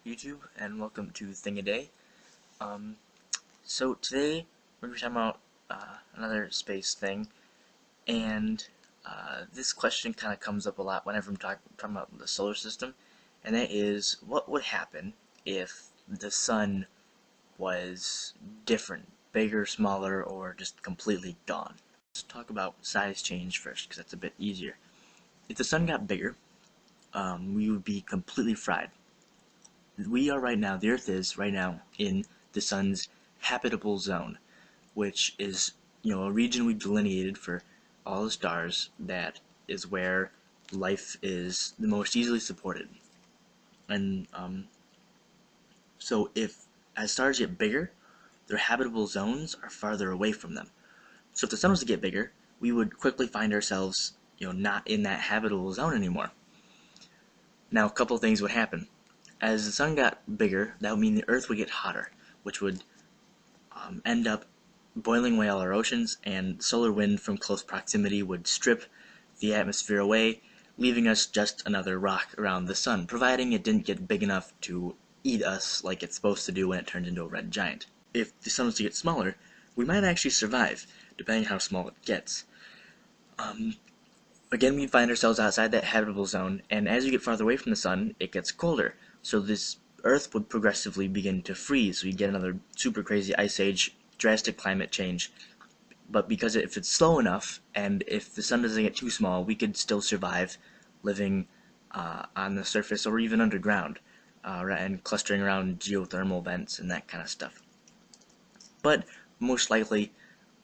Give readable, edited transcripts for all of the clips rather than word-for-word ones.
YouTube, and welcome to Thing a Day. So today we're going to be talking about another space thing, and this question kind of comes up a lot whenever I'm talking about the solar system, and that is, what would happen if the sun was different, bigger, smaller, or just completely gone? Let's talk about size change first, because that's a bit easier. If the sun got bigger, we would be completely fried. We are right now, the Earth is right now in the sun's habitable zone, which is, a region we've delineated for all the stars that is where life is the most easily supported. And so as stars get bigger, their habitable zones are farther away from them. So if the sun was to get bigger, we would quickly find ourselves, not in that habitable zone anymore. Now, a couple of things would happen. As the sun got bigger, that would mean the Earth would get hotter, which would end up boiling away all our oceans, and solar wind from close proximity would strip the atmosphere away, leaving us just another rock around the sun, providing it didn't get big enough to eat us like it's supposed to do when it turns into a red giant. If the sun was to get smaller, we might actually survive, depending on how small it gets. Again, we find ourselves outside that habitable zone, and as you get farther away from the sun, it gets colder. So this Earth would progressively begin to freeze. So you get another super crazy ice age, drastic climate change. But because if it's slow enough, and if the sun doesn't get too small, we could still survive living on the surface or even underground, and clustering around geothermal vents and that kind of stuff. But most likely,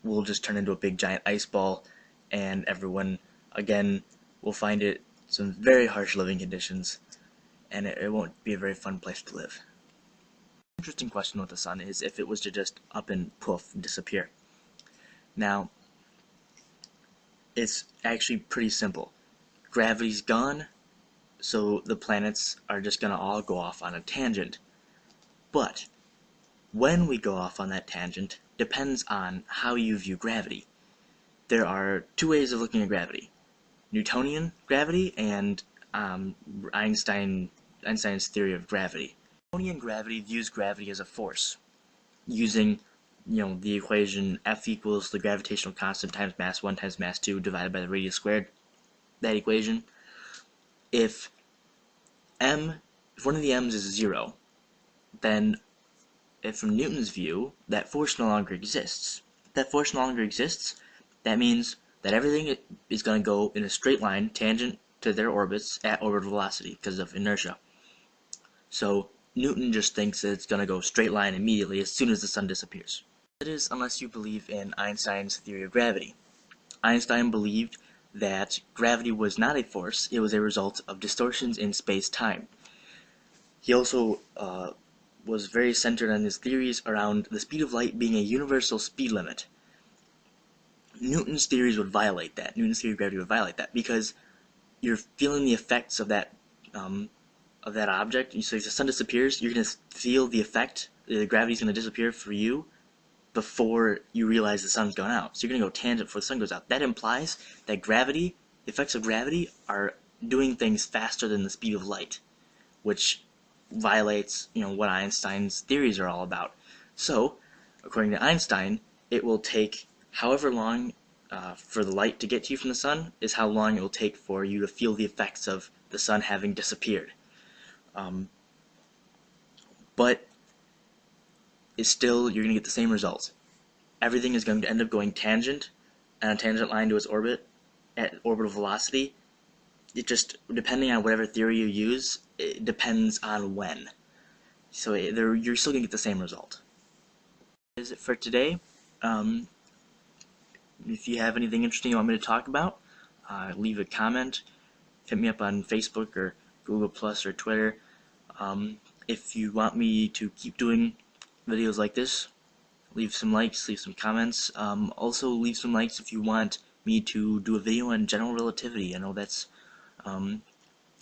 we'll just turn into a big giant ice ball, and everyone, again, will find it some very harsh living conditions, and it won't be a very fun place to live. Interesting question with the sun is if it was to just up and poof, disappear. Now, it's actually pretty simple. Gravity's gone, so the planets are just going to all go off on a tangent. But when we go off on that tangent depends on how you view gravity. There are two ways of looking at gravity: Newtonian gravity and Einstein's theory of gravity. Newtonian gravity views gravity as a force, using the equation F equals the gravitational constant times mass 1 times mass 2 divided by the radius squared. That equation, if one of the m's is 0, then from Newton's view, that force no longer exists. If that force no longer exists, that means that everything is going to go in a straight line, tangent to their orbits at orbital velocity because of inertia. So Newton just thinks that it's going to go straight line immediately as soon as the sun disappears. That is, unless you believe in Einstein's theory of gravity. Einstein believed that gravity was not a force, it was a result of distortions in space-time. He also was very centered on his theories around the speed of light being a universal speed limit. Newton's theories would violate that. Newton's theory of gravity would violate that because you're feeling the effects of that object. So if the sun disappears, you're going to feel the effect. The gravity's going to disappear for you before you realize the sun's gone out. So you're going to go tangent before the sun goes out. That implies that the effects of gravity are doing things faster than the speed of light, which violates, what Einstein's theories are all about. So, according to Einstein, it will take however long for the light to get to you from the sun is how long it will take for you to feel the effects of the sun having disappeared. But it's still, you're going to get the same results. Everything is going to end up going tangent, and a tangent line to its orbit at orbital velocity. It just, depending on whatever theory you use, it depends on when. So you're still going to get the same result. That is it for today. If you have anything interesting you want me to talk about, leave a comment. Hit me up on Facebook or Google Plus or Twitter. If you want me to keep doing videos like this, leave some likes, leave some comments. Also leave some likes if you want me to do a video on general relativity. I know that'll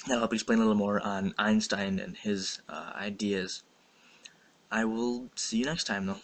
help explain a little more on Einstein and his ideas. I will see you next time though.